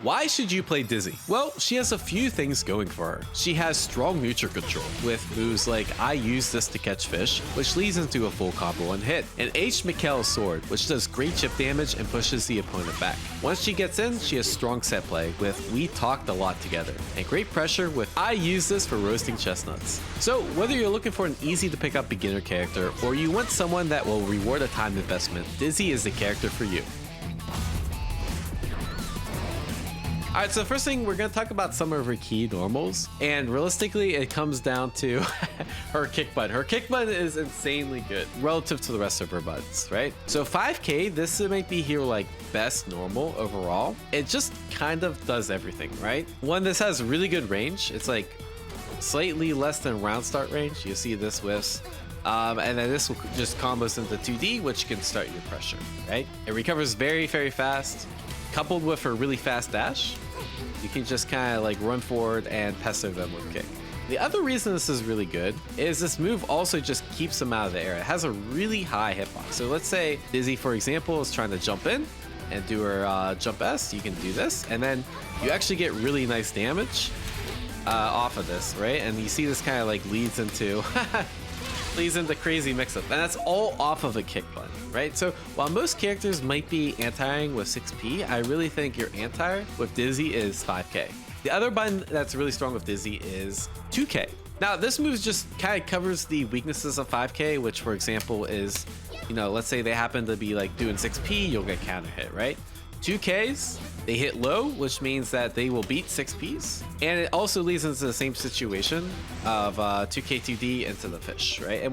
Why should you play Dizzy? Well, she has a few things going for her. She has strong neutral control, with moves like I use this to catch fish, which leads into a full combo and hit, and H. Mikkel's sword, which does great chip damage and pushes the opponent back. Once she gets in, she has strong set play with We Talked a Lot Together, and great pressure with I use this for roasting chestnuts. So whether you're looking for an easy to pick up beginner character, or you want someone that will reward a time investment, Dizzy is the character for you. Alright, so the first thing, we're going to talk about some of her key normals, and realistically it comes down to her kick button. Her kick button is insanely good relative to the rest of her buttons, right? So 5k, this might be here like best normal overall. It just kind of does everything, right? One, this has really good range. It's like slightly less than round start range. You see this whiffs. And then this will just combos into 2D, which can start your pressure, right? It recovers very, very fast. Coupled with her really fast dash, you can just kind of like run forward and pesto them with kick. The other reason this is really good is this move also just keeps them out of the air. It has a really high hitbox. So let's say Dizzy, for example, is trying to jump in and do her jump S. You can do this, and then you actually get really nice damage off of this, right? And you see this kind of like leads into crazy mix-up, and that's all off of a kick button, right? So while most characters might be anti-ing with 6p, I really think your anti with Dizzy is 5k. The other button that's really strong with Dizzy is 2k. Now this move just kind of covers the weaknesses of 5k, which for example is, you know, let's say they happen to be like doing 6p, you'll get counter hit, right? 2Ks, they hit low, which means that they will beat 6Ps. And it also leads into the same situation of 2K 2D into the fish, right?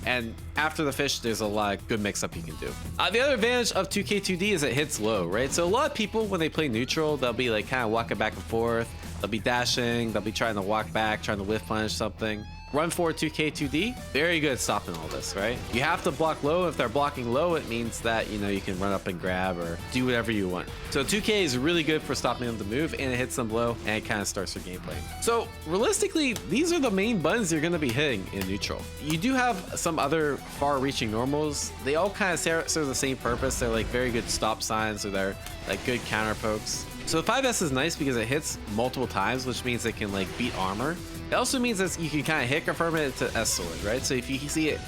And after the fish, there's a lot of good mix-up you can do. The other advantage of 2K 2D is it hits low, right? So a lot of people, when they play neutral, they'll be like kind of walking back and forth. They'll be dashing, they'll be trying to walk back, trying to whiff punish something. Run forward 2K 2D, very good at stopping all this, right? You have to block low. If they're blocking low, it means that, you know, you can run up and grab or do whatever you want. So 2K is really good for stopping them to move, and it hits them low, and it kind of starts your gameplay. So realistically, these are the main buttons you're going to be hitting in neutral. You do have some other far-reaching normals. They all kind of serve the same purpose. They're like very good stop signs, or they're like good counter pokes. So the 5S is nice because it hits multiple times, which means it can like beat armor. It also means that you can kind of hit confirm it to S sword, right? So if you see it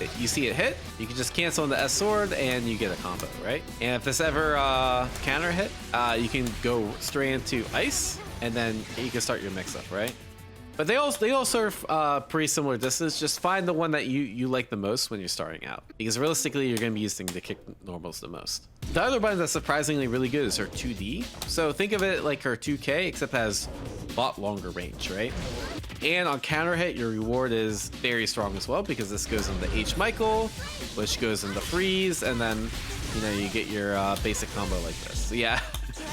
hit, you can just cancel on the S sword and you get a combo, right? And if this ever counter hit, you can go straight into ice, and then you can start your mix up, right? But they all serve pretty similar distance. Just find the one that you like the most when you're starting out, because realistically you're going to be using the kick normals the most. The other button that's surprisingly really good is her 2D. So think of it like her 2K, except has a lot longer range, right? And on counter hit, your reward is very strong as well, because this goes into H. Michael, which goes into freeze, and then, you know, you get your basic combo like this. So yeah,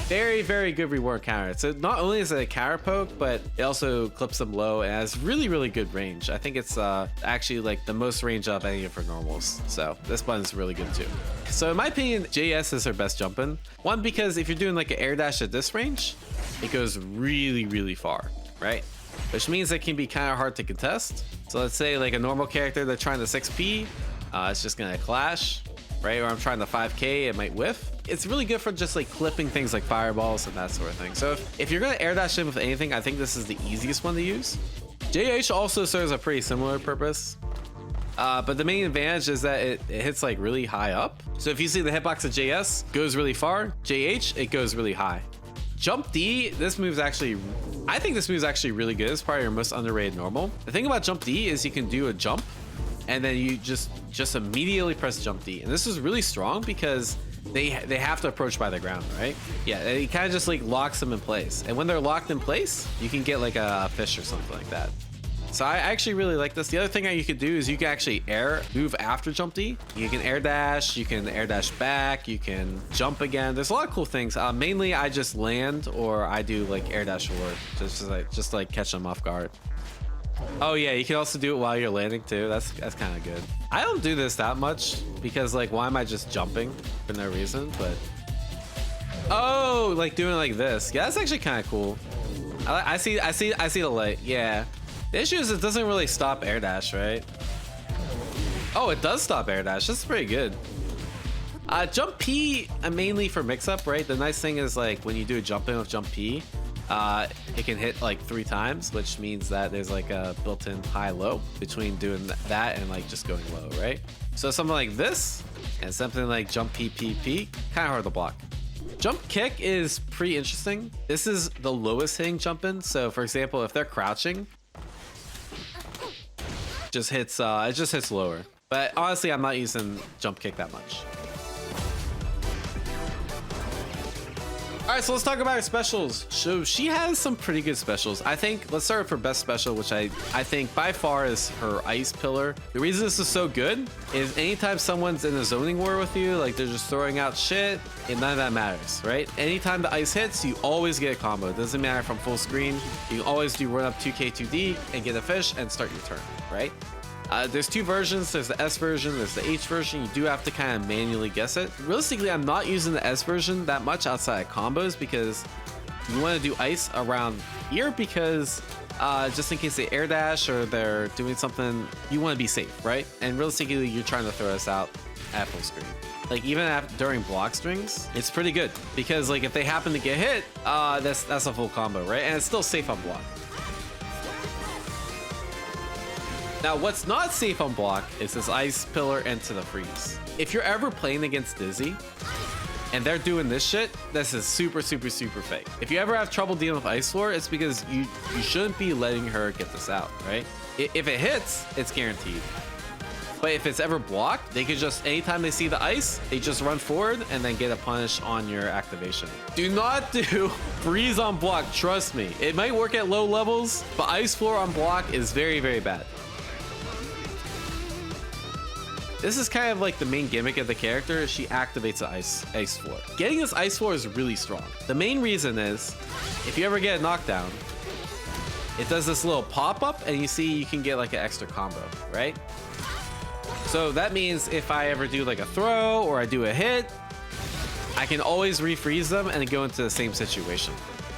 very, very good reward counter. So not only is it a counter poke, but it also clips them low and has really, really good range. I think it's actually like the most range of any of her normals. So this button's really good too. So in my opinion, JS is her best jumpin'. One, because if you're doing like an air dash at this range, it goes really, really far, right? Which means it can be kind of hard to contest. So let's say like a normal character that's trying to 6p, it's just gonna clash, right? Or I'm trying to 5k, it might whiff. It's really good for just like clipping things like fireballs and that sort of thing. So if you're gonna air dash in with anything, I think this is the easiest one to use. JH also serves a pretty similar purpose. But the main advantage is that it hits like really high up. So if you see the hitbox of JS goes really far, JH, it goes really high. Jump D, this move's actually, I think this move's actually really good. It's probably your most underrated normal. The thing about Jump D is you can do a jump and then you just immediately press Jump D. And this is really strong because they have to approach by the ground, right? Yeah, it kind of just like locks them in place. And when they're locked in place, you can get like a fish or something like that. So I actually really like this. The other thing that you could do is you can actually move after Jump D. You can air dash, you can air dash back, you can jump again. There's a lot of cool things. Mainly I just land, or I do like air dash forward, just like catch them off guard. Oh yeah, you can also do it while you're landing too. That's kind of good. I don't do this that much because like, why am I just jumping for no reason? But oh, like doing it like this. Yeah, that's actually kind of cool. I see the light. Yeah. The issue is it doesn't really stop air dash, right? Oh, it does stop air dash. That's pretty good. Jump P mainly for mix-up, right? The nice thing is like when you do a jump in with jump P, it can hit like 3 times, which means that there's like a built-in high-low between doing that and like just going low, right? So something like this and something like jump P, P, P, kind of hard to block. Jump kick is pretty interesting. This is the lowest hitting jump in. So for example, if they're crouching, it just hits lower. But honestly, I'm not using jump kick that much. All right, so let's talk about her specials. So she has some pretty good specials. I think, let's start with her best special, which I think by far is her ice pillar. The reason this is so good is anytime someone's in a zoning war with you, like they're just throwing out shit, and none of that matters, right? Anytime the ice hits, you always get a combo. It doesn't matter from full screen. You can always do run up 2k2d and get a fish and start your turn, right? There's 2 versions. There's the S version, there's the H version. You do have to kind of manually guess it. Realistically, I'm not using the S version that much outside of combos because you want to do ice around here because just in case they air dash or they're doing something, you want to be safe, right? And realistically, you're trying to throw us out at full screen. Like even during block strings, it's pretty good because like if they happen to get hit, that's a full combo, right? And it's still safe on block. Now, what's not safe on block is this ice pillar into the freeze. If you're ever playing against Dizzy and they're doing this shit, this is super, super, super fake. If you ever have trouble dealing with ice floor, it's because you shouldn't be letting her get this out, right? If it hits, it's guaranteed. But if it's ever blocked, they could just, anytime they see the ice, they just run forward and then get a punish on your activation. Do not do freeze on block, trust me. It might work at low levels, but ice floor on block is very, very bad. This is kind of like the main gimmick of the character. She activates the ice floor. Getting this ice floor is really strong. The main reason is if you ever get a knockdown, it does this little pop-up and you see you can get like an extra combo, right? So that means if I ever do like a throw or I do a hit, I can always refreeze them and go into the same situation.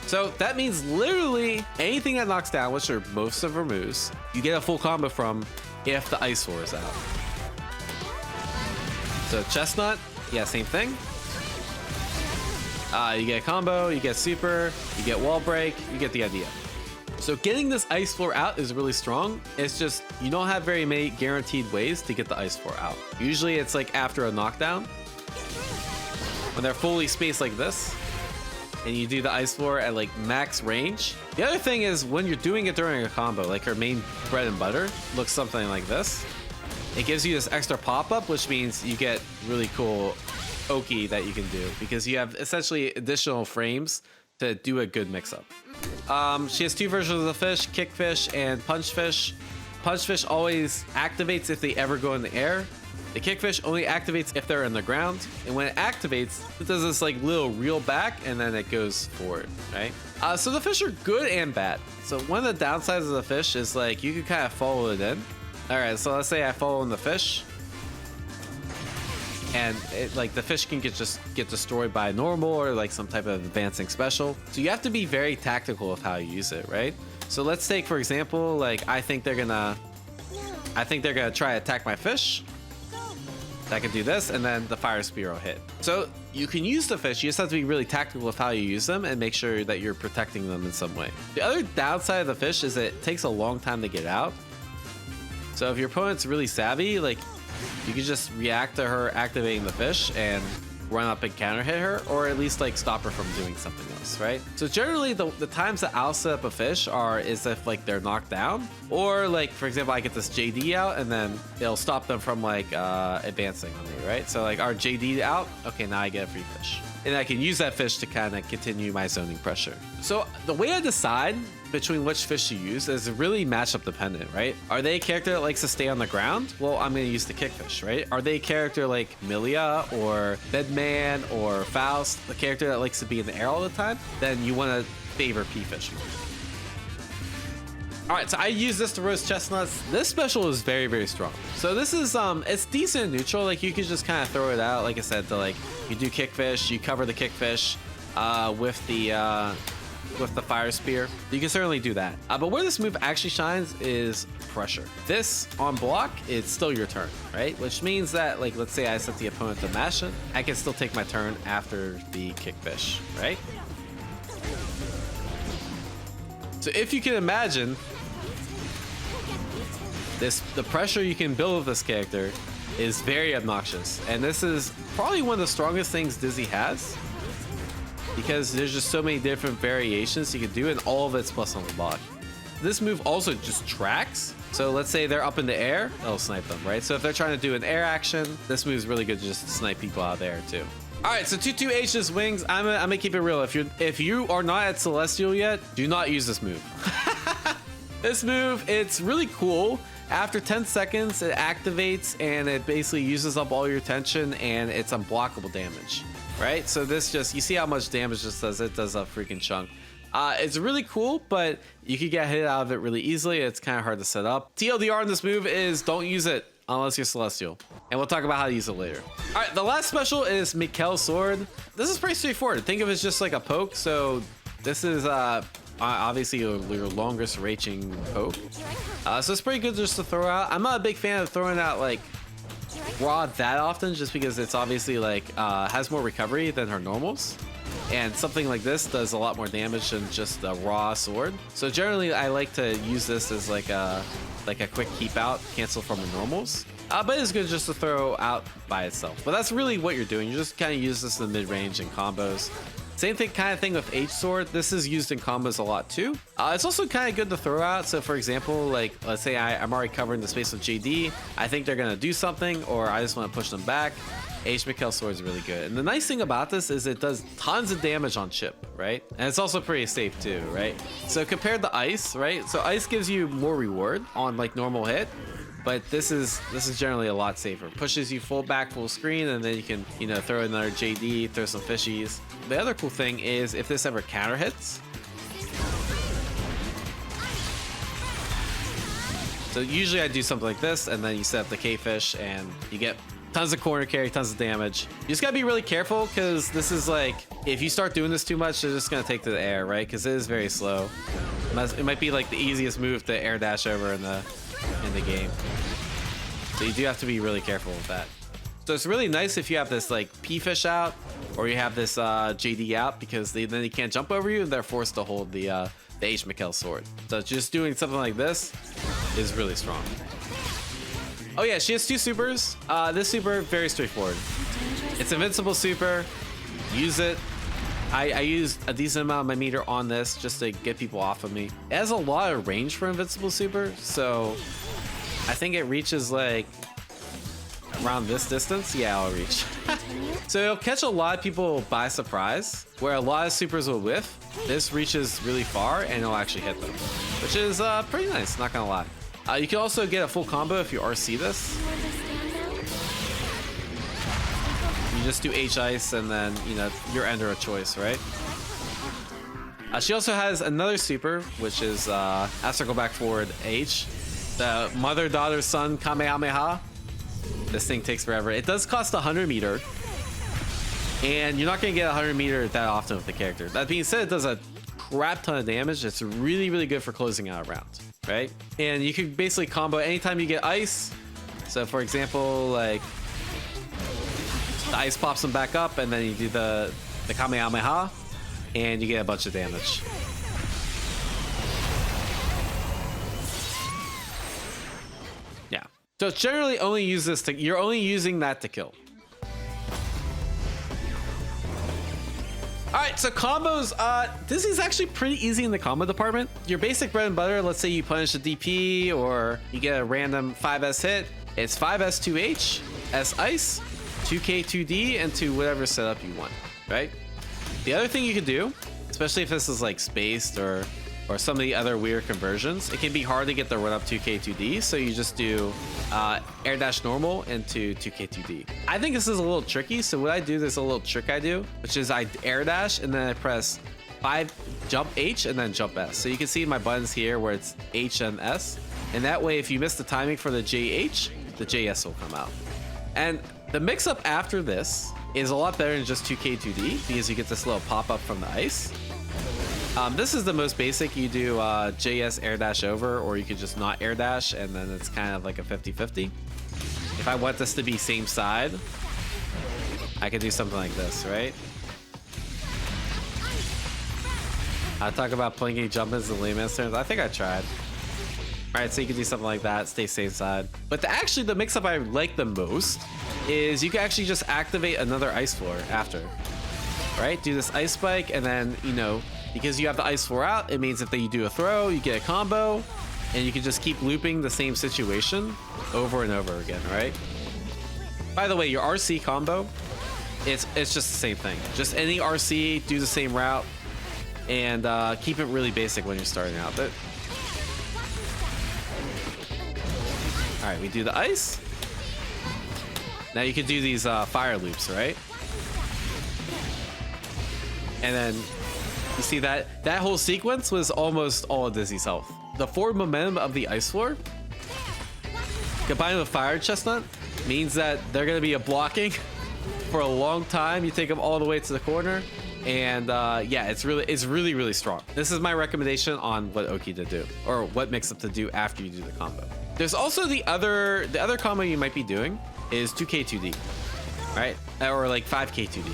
So that means literally anything that knocks down, which are most of her moves, you get a full combo from if the ice floor is out. So Chestnut, yeah, same thing. You get a combo, you get super, you get wall break, you get the idea. So getting this ice floor out is really strong. It's just, you don't have very many guaranteed ways to get the ice floor out. Usually it's like after a knockdown, when they're fully spaced like this, and you do the ice floor at like max range. The other thing is when you're doing it during a combo, like her main bread and butter looks something like this. It gives you this extra pop-up, which means you get really cool Oki that you can do because you have essentially additional frames to do a good mix-up. She has 2 versions of the fish, kick fish and punch fish. Punch fish always activates if they ever go in the air. The kick fish only activates if they're in the ground. And when it activates, it does this like little reel back and then it goes forward, right? So the fish are good and bad. So one of the downsides of the fish is like you can kind of follow it in. All right, so let's say I follow in the fish and like the fish can just get destroyed by normal or like some type of advancing special. So you have to be very tactical of how you use it, right? So let's take, for example, like I think they're gonna try to attack my fish. That can do this and then the fire spear will hit. So you can use the fish, you just have to be really tactical of how you use them and make sure that you're protecting them in some way. The other downside of the fish is that it takes a long time to get out. So if your opponent's really savvy, like you can just react to her activating the fish and run up and counter hit her, or at least like stop her from doing something else, right? So generally the times that I'll set up a fish is if like they're knocked down, or like for example I get this JD out and then it'll stop them from like advancing on me, right? So like our JD out, okay, now I get a free fish. And I can use that fish to kind of continue my zoning pressure. So the way I decide between which fish to use is really matchup dependent, right? Are they a character that likes to stay on the ground? Well, I'm going to use the kick fish, right? Are they a character like Milia or Bedman or Faust, the character that likes to be in the air all the time? Then you want to favor P-fish. All right, so I use this to roast chestnuts. This special is very, very strong. So this is, it's decent neutral. Like you could just kind of throw it out. Like I said, to like, you do kick fish, you cover the kick fish with the with the fire spear, you can certainly do that. But where this move actually shines is pressure. This on block, it's still your turn, right? Which means that, like, let's say I set the opponent to mash it, I can still take my turn after the kick fish, right? So if you can imagine this, the pressure you can build with this character is very obnoxious. And this is probably one of the strongest things Dizzy has, because there's just so many different variations you can do, and all of it's plus on the block. This move also just tracks. So let's say they're up in the air, it'll snipe them, right? So if they're trying to do an air action, this move is really good to just snipe people out there too. All right, so 2/2H's wings. I'm gonna keep it real. If you are not at Celestial yet, do not use this move. This move, it's really cool. After 10 seconds, it activates and it basically uses up all your tension, and it's unblockable damage, right? So this just, you see how much damage this does? It does a freaking chunk. It's really cool, but you could get hit out of it really easily. It's kind of hard to set up. TLDR on this move is don't use it unless you're Celestial. And we'll talk about how to use it later. All right, the last special is Mikkel's Sword. This is pretty straightforward. Think of it as just like a poke. So this is obviously your longest reaching poke. So it's pretty good just to throw out. I'm not a big fan of throwing out like raw that often, just because it's obviously like has more recovery than her normals. And something like this does a lot more damage than just a raw sword. So generally I like to use this as like a quick keep out, cancel from the normals. But it's good just to throw out by itself. But that's really what you're doing. You just kind of use this in the mid-range and combos. Same thing, kind of thing with H sword. This is used in combos a lot too. It's also kind of good to throw out. So for example, like let's say I'm already covering the space with JD. I think they're gonna do something, or I just want to push them back. H Mikkel sword is really good. And the nice thing about this is it does tons of damage on chip, right? And it's also pretty safe too, right? So compared to ice, right? So ice gives you more reward on like normal hit, but this is generally a lot safer. Pushes you full back, full screen, and then you can, you know, throw another JD, throw some fishies. The other cool thing is if this ever counter hits. So usually I do something like this, and then you set up the K-fish and you get tons of corner carry, tons of damage. You just gotta be really careful, because this is like, if you start doing this too much, they're just gonna take to the air, right? Because it is very slow. It might be like the easiest move to air dash over in the game. So you do have to be really careful with that. So it's really nice if you have this like P-fish out, or you have this JD out, because then they can't jump over you and they're forced to hold the H Mikkel sword. So just doing something like this is really strong. Oh yeah, she has two supers. This super, very straightforward. It's invincible super. Use it. I used a decent amount of my meter on this just to get people off of me. It has a lot of range for invincible super, so I think it reaches like around this distance. Yeah, I'll reach. So it'll catch a lot of people by surprise, where a lot of supers will whiff. This reaches really far and it'll actually hit them, which is pretty nice, not gonna lie. You can also get a full combo if you RC this. You just do H ice and then, you know, you're under a choice, right? She also has another super, which is circle back forward H. The mother, daughter, son Kamehameha. This thing takes forever. It does cost 100 meter. And you're not going to get 100 meter that often with the character. That being said, it does a crap ton of damage. It's really, really good for closing out a round, right? And you can basically combo anytime you get ice. So for example, like the ice pops them back up, and then you do the Kamehameha, and you get a bunch of damage. Yeah. So generally only use this to, you're only using that to kill. All right, so combos, this is actually pretty easy in the combo department. Your basic bread and butter, let's say you punish a DP or you get a random 5S hit. It's 5S 2H, S ice, 2K 2D, and to whatever setup you want, right? The other thing you can do, especially if this is like spaced or some of the other weird conversions, it can be hard to get the run up 2K 2D, so you just do air dash normal into 2K 2D. I think this is a little tricky, so what I do, there's a little trick I do, which is I air dash and then I press 5 jump H and then jump S. So you can see my buttons here where it's H and S, and that way if you miss the timing for the JH, the JS will come out. And the mix up after this is a lot better than just 2K 2D, because you get this little pop up from the ice. This is the most basic. You do JS air dash over, or you could just not air dash, and then it's kind of like a 50-50. If I want this to be same side, I could do something like this, right? I talk about plinking jump ins and layman's turns. I think I tried. All right, so you can do something like that, stay same side. But actually, the mix-up I like the most is you can actually just activate another ice floor after, right? Do this ice spike, and then, you know, because you have the ice floor out, it means if you do a throw, you get a combo, and you can just keep looping the same situation over and over again, right? By the way, your RC combo, it's just the same thing. Just any RC, do the same route, and keep it really basic when you're starting out. But all right, we do the ice. Now you can do these fire loops, right? And then you see that whole sequence was almost all of Dizzy's health. The forward momentum of the ice floor combined with fire chestnut means that they're going to be a blocking for a long time. You take them all the way to the corner, and yeah, it's really strong. This is my recommendation on what Oki to do, or what mix-up to do after you do the combo. There's also the other combo you might be doing is 2K2D, right? Or like 5K2D.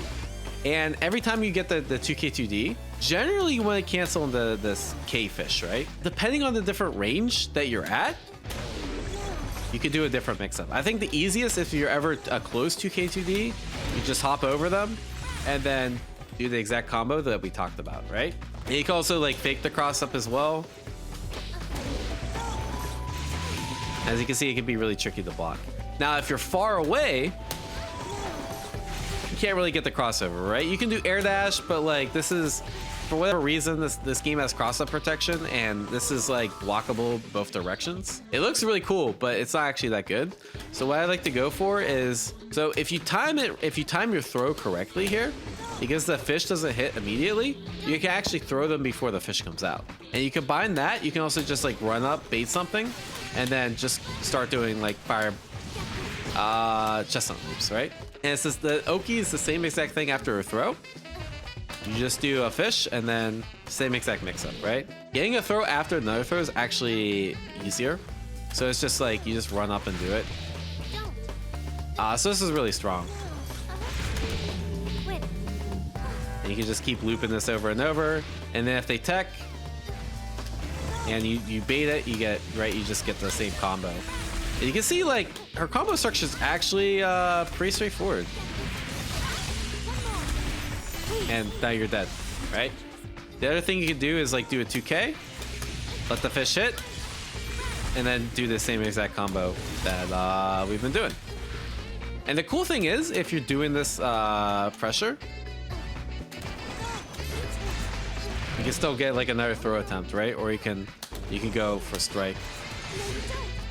And every time you get the 2K2D, generally you want to cancel into this K fish, right? Depending on the different range that you're at, you could do a different mix-up. I think the easiest, if you're ever close to K2D, you just hop over them and then do the exact combo that we talked about, right? And you can also like fake the cross up as well. As you can see, it can be really tricky to block. Now, if you're far away, you can't really get the crossover, right? You can do air dash, but like this is, for whatever reason, this game has cross-up protection, and this is like blockable both directions. It looks really cool, but it's not actually that good. So what I like to go for is, so if you time your throw correctly here, because the fish doesn't hit immediately, you can actually throw them before the fish comes out. And you combine that, you can also just like run up, bait something, and then just start doing like fire chestnut loops, right? And it's just, the Oki is the same exact thing after a throw. You just do a fish and then same exact mix-up, right? Getting a throw after another throw is actually easier. So it's just like you just run up and do it. So this is really strong. And you can just keep looping this over and over. And then if they tech and you bait it, you get, right, you just get the same combo. And you can see like her combo structure is actually pretty straightforward. And now you're dead, right? The other thing you can do is like do a 2K, let the fish hit, and then do the same exact combo that we've been doing. And the cool thing is, if you're doing this pressure, you can still get like another throw attempt, right? Or you can go for strike.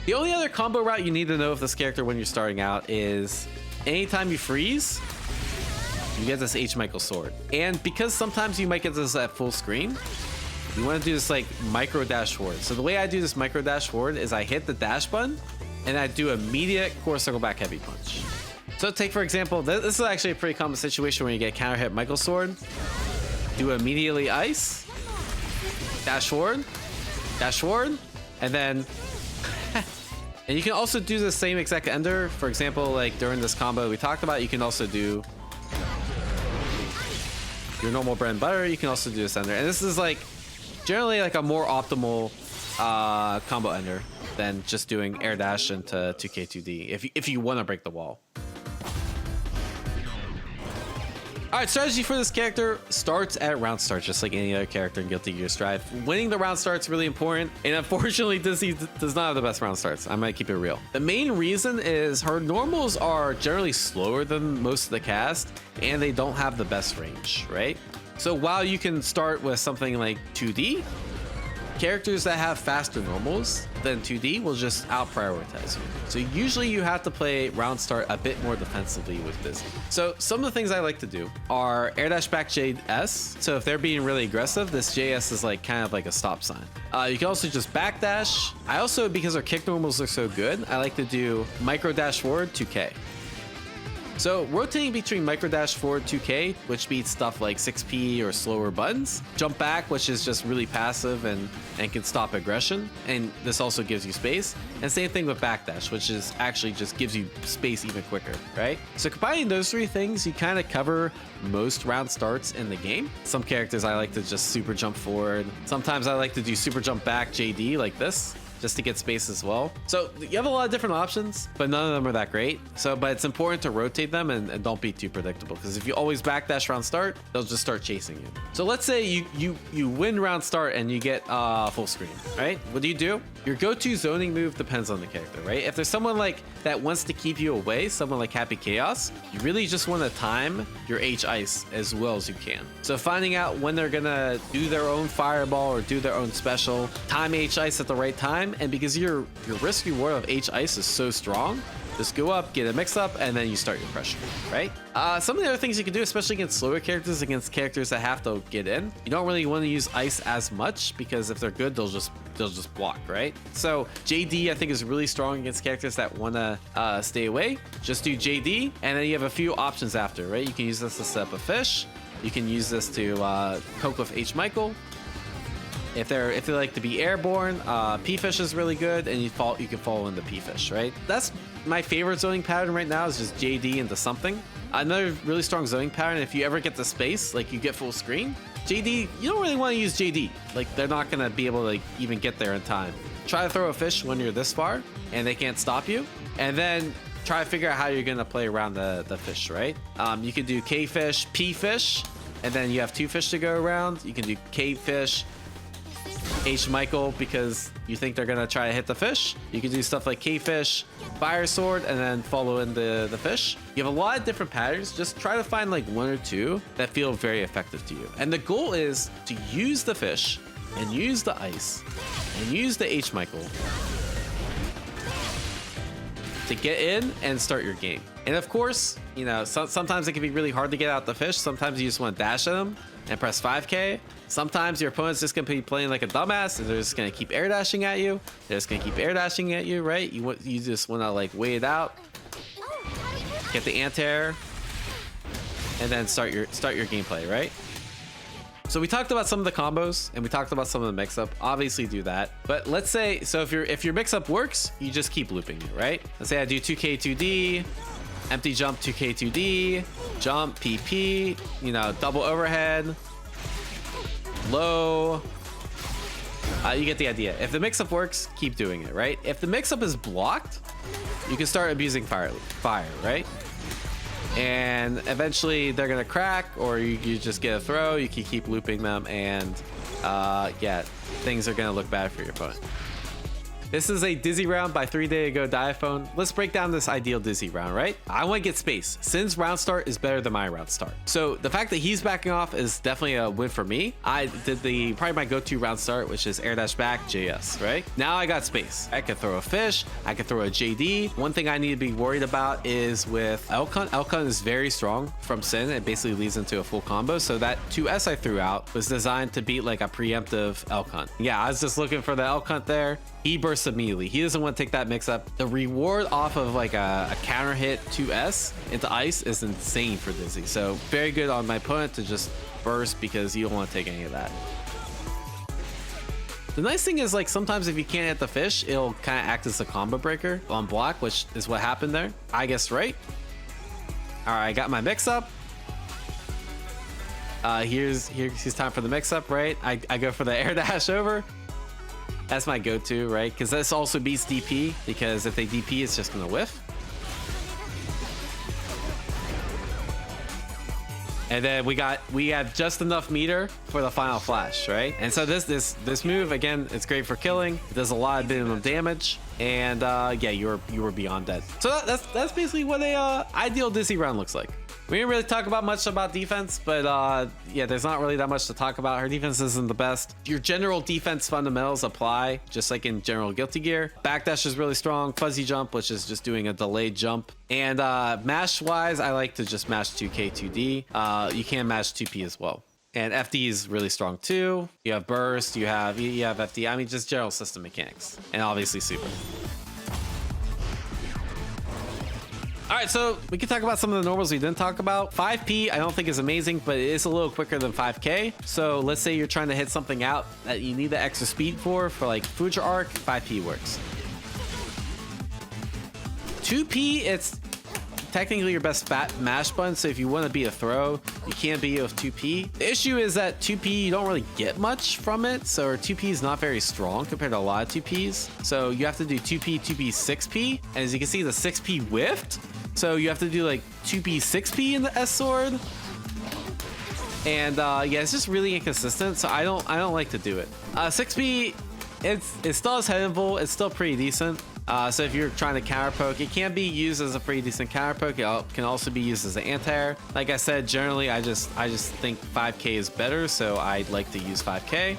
The only other combo route you need to know of this character when you're starting out is anytime you freeze, you get this H. Michael sword. And because sometimes you might get this at full screen, you want to do this like micro dash forward. So the way I do this micro dash forward is I hit the dash button and I do immediate core circle back heavy punch. So take for example, this is actually a pretty common situation where you get counter hit Michael sword, do immediately ice, dash forward, and then and you can also do the same exact ender. For example, like during this combo we talked about, you can also do your normal bread and butter. You can also do this ender, and this is like generally like a more optimal combo ender than just doing air dash into 2K2D if you want to break the wall. All right, strategy for this character starts at round start, just like any other character in Guilty Gear Strive. Winning the round start is really important, and unfortunately, Dizzy does not have the best round starts. I might keep it real. The main reason is her normals are generally slower than most of the cast, and they don't have the best range, right? So while you can start with something like 2D, characters that have faster normals than 2D will just out-prioritize you. So usually you have to play round start a bit more defensively with Dizzy. So some of the things I like to do are air dash back JS. So if they're being really aggressive, this JS is like kind of like a stop sign. You can also just backdash. I also, because our kick normals look so good, I like to do micro dash forward 2K. So rotating between micro dash forward 2K, which beats stuff like 6P or slower buttons, jump back, which is just really passive and can stop aggression, and this also gives you space, and same thing with backdash, which is actually just gives you space even quicker, right? So combining those three things, you kind of cover most round starts in the game. Some characters I like to just super jump forward. Sometimes I like to do super jump back JD like this, just to get space as well. So you have a lot of different options, but none of them are that great. So, but it's important to rotate them and don't be too predictable, because if you always backdash round start, they'll just start chasing you. So let's say you win round start and you get full screen, right? What do? Your go-to zoning move depends on the character, right? If there's someone like that wants to keep you away, someone like Happy Chaos, you really just want to time your H ice as well as you can. So finding out when they're gonna do their own fireball or do their own special, time H ice at the right time, and because your risk reward of H ice is so strong, just go up, get a mix up, and then you start your pressure, right? Some of the other things you can do, especially against slower characters, against characters that have to get in, you don't really want to use ice as much, because if they're good, they'll just block, right? So JD I think is really strong against characters that want to stay away. Just do JD, and then you have a few options after, right? You can use this to set up a fish. You can use this to poke with H Michael. If they like to be airborne, P-Fish is really good, and you can follow into P-Fish, right? That's my favorite zoning pattern right now, is just JD into something. Another really strong zoning pattern, if you ever get the space, like you get full screen, JD, you don't really want to use JD. Like, they're not going to be able to like, even get there in time. Try to throw a fish when you're this far, and they can't stop you. And then try to figure out how you're going to play around the fish, right? You can do K-Fish, P-Fish, and then you have two fish to go around. You can do K-Fish, H Michael, because you think they're gonna try to hit the fish. You can do stuff like K-Fish, Fire Sword, and then follow in the fish. You have a lot of different patterns. Just try to find like one or two that feel very effective to you. And the goal is to use the fish and use the ice and use the H Michael to get in and start your game. And of course, you know, sometimes it can be really hard to get out the fish. Sometimes you just want to dash at them and press 5K. Sometimes your opponent's just gonna be playing like a dumbass, and they're just gonna keep air dashing at you. They're just gonna keep air dashing at you, right? You just want to like wait it out, get the anti-air, and then start your gameplay, right? So we talked about some of the combos and we talked about some of the mix-up. Obviously do that, but let's say, so if your mix-up works, you just keep looping it, right? Let's say I do 2K 2D, empty jump 2K 2D, jump PP, you know, double overhead, low. You get the idea. If the mix-up works, keep doing it, right? If the mix-up is blocked, you can start abusing fire, right? And eventually they're gonna crack, or you just get a throw. You can keep looping them, and yeah, things are gonna look bad for your opponent. This is a dizzy round by 3 Day Ago Diaphone. Let's break down this ideal dizzy round, right? I want to get space. Sin's round start is better than my round start. So the fact that he's backing off is definitely a win for me. I did probably my go-to round start, which is air dash back JS, right? Now I got space. I could throw a fish. I could throw a JD. One thing I need to be worried about is with Elk Hunt. Elk Hunt is very strong from Sin. It basically leads into a full combo. So that 2S I threw out was designed to beat like a preemptive Elk Hunt. Yeah, I was just looking for the Elk Hunt there. He bursts immediately. He doesn't want to take that mix up. The reward off of like a counter hit 2S into ice is insane for Dizzy. So very good on my opponent to just burst, because you don't want to take any of that. The nice thing is, like, sometimes if you can't hit the fish, it'll kind of act as a combo breaker on block, which is what happened there. I guess right. All right, I got my mix up. Here's time for the mix up, right? I go for the air dash over. That's my go-to, right? Because this also beats DP, because if they DP, it's just gonna whiff. And then we have just enough meter for the final flash, right? And so this move, again, it's great for killing. It does a lot of minimum damage, and yeah, you were beyond dead. So that's basically what a ideal Dizzy round looks like. We didn't really talk about much about defense, but yeah, there's not really that much to talk about. Her defense isn't the best. Your general defense fundamentals apply, just like in general Guilty Gear. Backdash is really strong. Fuzzy jump, which is just doing a delayed jump. And mash wise, I like to just mash 2K 2D. You can mash 2P as well. And FD is really strong too. You have burst, you have FD. I mean, just general system mechanics, and obviously super. All right, so we can talk about some of the normals we didn't talk about. 5P, I don't think is amazing, but it is a little quicker than 5K. So let's say you're trying to hit something out that you need the extra speed for like Future Arc, 5P works. 2P, it's technically your best fat mash button, so if you want to beat a throw, you can't beat it with 2P. The issue is that 2P, you don't really get much from it, so 2P is not very strong compared to a lot of 2Ps. So you have to do 2P, 2P, 6P, and as you can see, the 6P whiffed, so you have to do like 2P, 6P in the S sword. And yeah, it's just really inconsistent, so I don't like to do it. 6P, it still has head involve, it's still pretty decent. So if you're trying to counter poke, it can be used as a pretty decent counter poke. It can also be used as an anti-air. Like I said, generally I just think 5K is better, so I'd like to use 5K.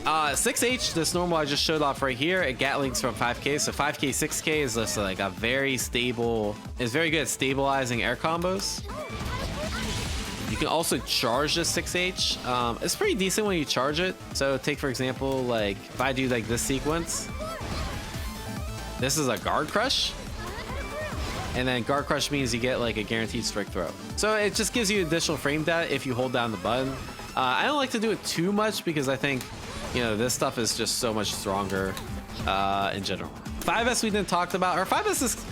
6H, this normal I just showed off right here, it Gatlings from 5K. So 5K, 6K is just like a very stable, it's very good at stabilizing air combos. You can also charge the 6H. It's pretty decent when you charge it. So take for example, like if I do like this sequence, this is a guard crush, and then guard crush means you get like a guaranteed strike throw. So it just gives you additional frame data if you hold down the button. I don't like to do it too much because I think, you know, this stuff is just so much stronger in general. 5S we didn't talk about. Our 5S is,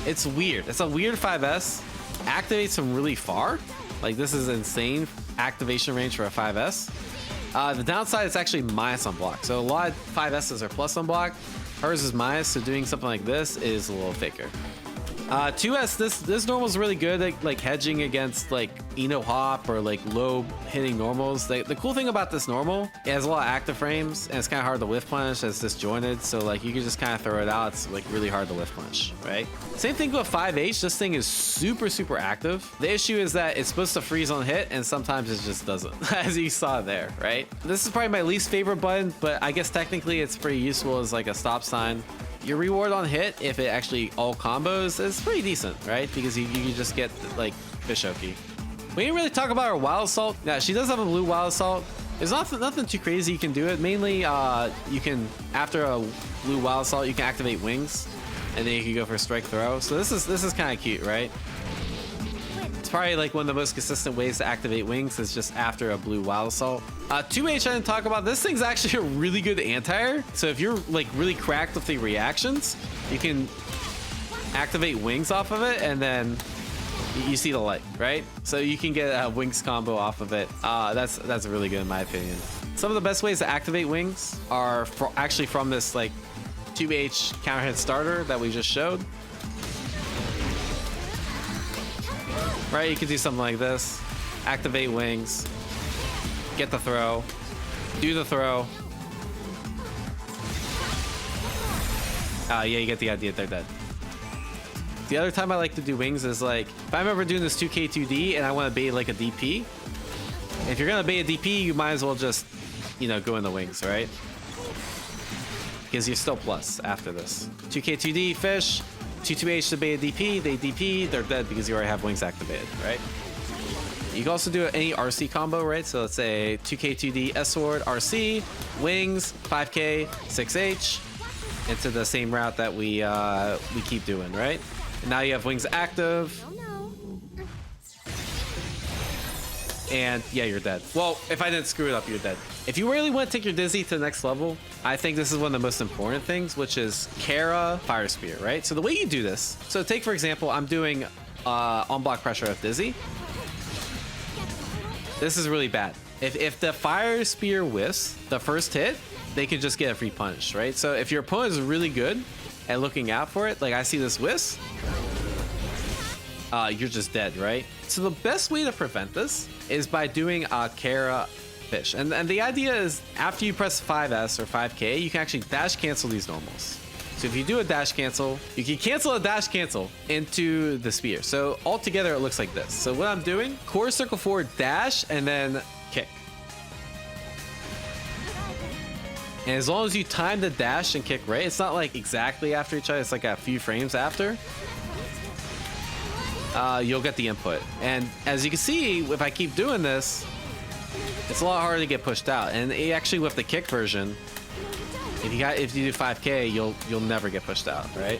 it's weird. It's a weird 5S. Activates from really far. Like this is insane activation range for a 5S. The downside is actually minus on block. So a lot of 5Ss are plus on block. Hers is minus, so doing something like this is a little faker. 2S, this normal is really good at like hedging against like Eno Hop or like low hitting normals. The cool thing about this normal, it has a lot of active frames and it's kind of hard to whiff punish as disjointed. So like you can just kind of throw it out. It's like really hard to whiff punish, right? Same thing with 5H. This thing is super active. The issue is that it's supposed to freeze on hit and sometimes it just doesn't, as you saw there, right? This is probably my least favorite button, but I guess technically it's pretty useful as like a stop sign. Your reward on hit, if it actually all combos, is pretty decent, right? Because you just get like Fishoki. We didn't really talk about her Wild Assault. Yeah, she does have a blue Wild Assault. There's nothing too crazy you can do it. Mainly, you can, after a blue Wild Assault, you can activate wings, and then you can go for a strike throw. So this is kind of cute, right? It's probably like one of the most consistent ways to activate wings is just after a blue Wild Assault. 2H I didn't talk about. This thing's actually a really good anti-air. So if you're like really cracked with the reactions, you can activate wings off of it and then you see the light, right? So you can get a wings combo off of it. That's really good in my opinion. Some of the best ways to activate wings are actually from this like 2H counter hit starter that we just showed. Right, you can do something like this. Activate wings. Get the throw. Do the throw. Yeah, you get the idea. They're dead. The other time I like to do wings is like, if I remember doing this 2K 2D and I want to bait like a DP. If you're going to bait a DP, you might as well just, you know, go in the wings, right? Because you're still plus after this. 2K 2D, fish. 2-2H to bait a DP, they DP, they're dead because you already have wings activated, right? You can also do any RC combo, right? So let's say 2K2D S Sword, RC, wings, 5K, 6H, into the same route that we keep doing, right? And now you have wings active. And yeah, you're dead. Well, if I didn't screw it up, you're dead. If you really want to take your Dizzy to the next level, I think this is one of the most important things, which is Kara Fire Spear, right? So the way you do this, so take for example, I'm doing on block pressure of Dizzy. This is really bad. If the Fire Spear whiffs the first hit, they can just get a free punish, right? So if your opponent is really good at looking out for it, like I see this whiff, you're just dead, right? So the best way to prevent this is by doing a Kara fish. And the idea is after you press 5S or 5K, you can actually dash cancel these normals. So if you do a dash cancel, you can cancel a dash cancel into the spear. So altogether, it looks like this. So what I'm doing, core circle forward, dash, and then kick. And as long as you time the dash and kick right, it's not like exactly after each other, it's like a few frames after. You'll get the input. And as you can see, if I keep doing this, it's a lot harder to get pushed out. And actually with the kick version, if you do 5K, you'll never get pushed out, right?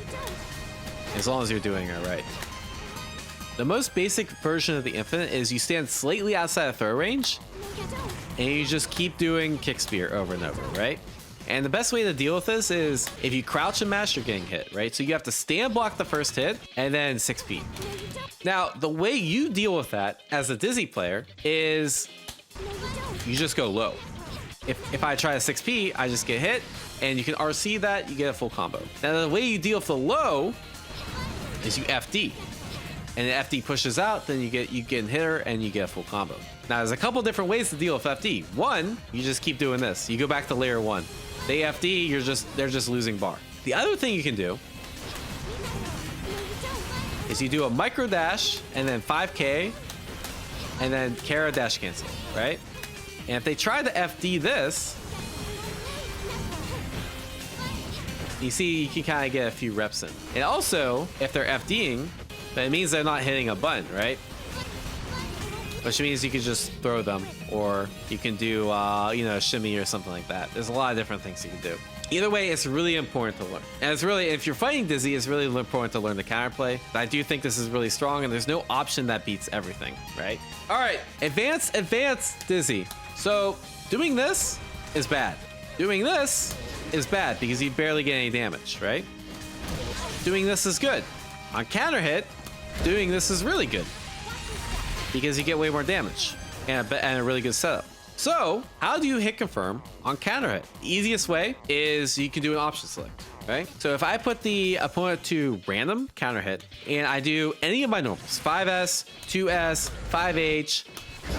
as long as you're doing it right. The most basic version of the infinite is you stand slightly outside of throw range, and you just keep doing kick spear over and over, right? And the best way to deal with this is if you crouch and mash, you're getting hit, right? So you have to stand block the first hit and then 6P. Now, the way you deal with that as a Dizzy player is you just go low. If I try a 6P, I just get hit, and you can RC that, you get a full combo. Now, the way you deal with the low is you FD. And the FD pushes out, then you get hitter and you get a full combo. Now, there's a couple different ways to deal with FD. One, you just keep doing this. You go back to layer 1. They FD, they're just losing bar. The other thing you can do is you do a micro dash and then 5K and then Kara dash cancel, right? And if they try to FD this, you see you can kind of get a few reps in. And also, if they're FDing, that means they're not hitting a button, right? Which means you can just throw them, or you can do, a shimmy or something like that. There's a lot of different things you can do. Either way, it's really important to learn. And it's really, if you're fighting Dizzy, it's really important to learn the counterplay. I do think this is really strong, and there's no option that beats everything, right? All right, advance Dizzy. So doing this is bad. Doing this is bad because you barely get any damage, right? Doing this is good. On counter hit, doing this is really good because you get way more damage and a really good setup. So how do you hit confirm on counter hit? The easiest way is you can do an option select, right? So if I put the opponent to random counter hit and I do any of my normals, 5S, 2S, 5H,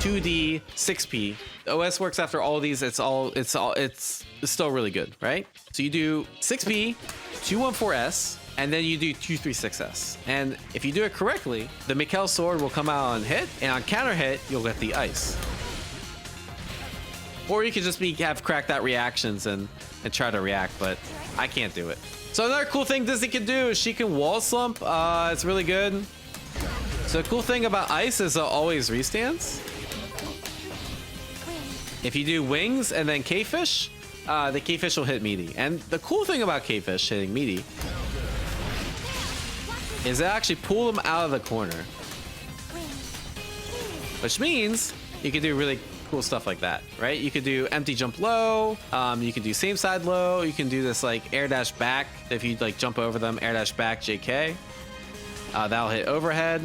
2D, 6P, OS works after all of these. It's still really good, right? So you do 6P, 214S, and then you do 236S. And if you do it correctly, the Mikkel sword will come out on hit, and on counter hit, you'll get the ice. Or you could just have cracked that reactions and try to react, but I can't do it. So another cool thing Dizzy can do is she can wall slump. It's really good. So the cool thing about ice is it always restands. If you do wings and then K-fish, the K-fish will hit meaty. And the cool thing about K-fish hitting meaty is it actually pull them out of the corner, which means you can do really cool stuff like that, right? You could do empty jump low, you can do same side low, you can do this like air dash back if you like jump over them, air dash back JK, that'll hit overhead.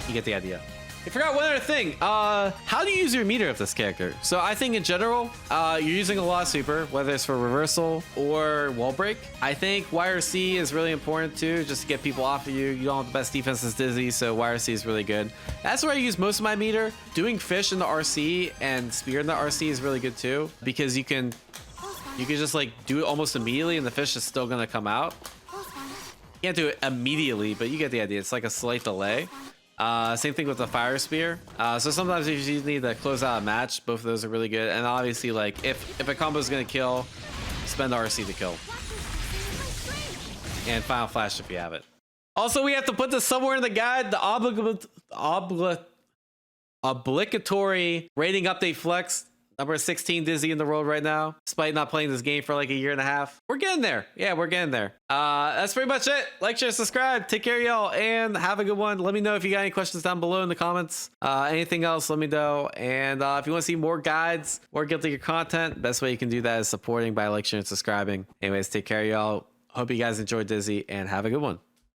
You get the idea. I forgot one other thing. How do you use your meter of this character? So I think in general, you're using a lot of super, whether it's for reversal or wall break. I think YRC is really important too, just to get people off of you. You don't have the best defense as Dizzy, so YRC is really good. That's where I use most of my meter. Doing fish in the RC and spear in the RC is really good too, because you can just like do it almost immediately and the fish is still gonna come out. You can't do it immediately, but you get the idea. It's like a slight delay. Same thing with the fire spear. So sometimes if you need to close out a match, both of those are really good. And obviously, like if a combo is gonna kill, spend RC to kill. And final flash if you have it. Also, we have to put this somewhere in the guide. The obligatory rating update flex. Number 16 Dizzy in the world right now, despite not playing this game for like a year and a half. We're getting there. Yeah, we're getting there. That's pretty much it. Like, share, subscribe. Take care, y'all, and have a good one. Let me know if you got any questions down below in the comments. Anything else, let me know. And if you want to see more guides, more Guilty Gear content, best way you can do that is supporting by like, sharing, and subscribing. Anyways, take care, y'all. Hope you guys enjoyed Dizzy, and have a good one.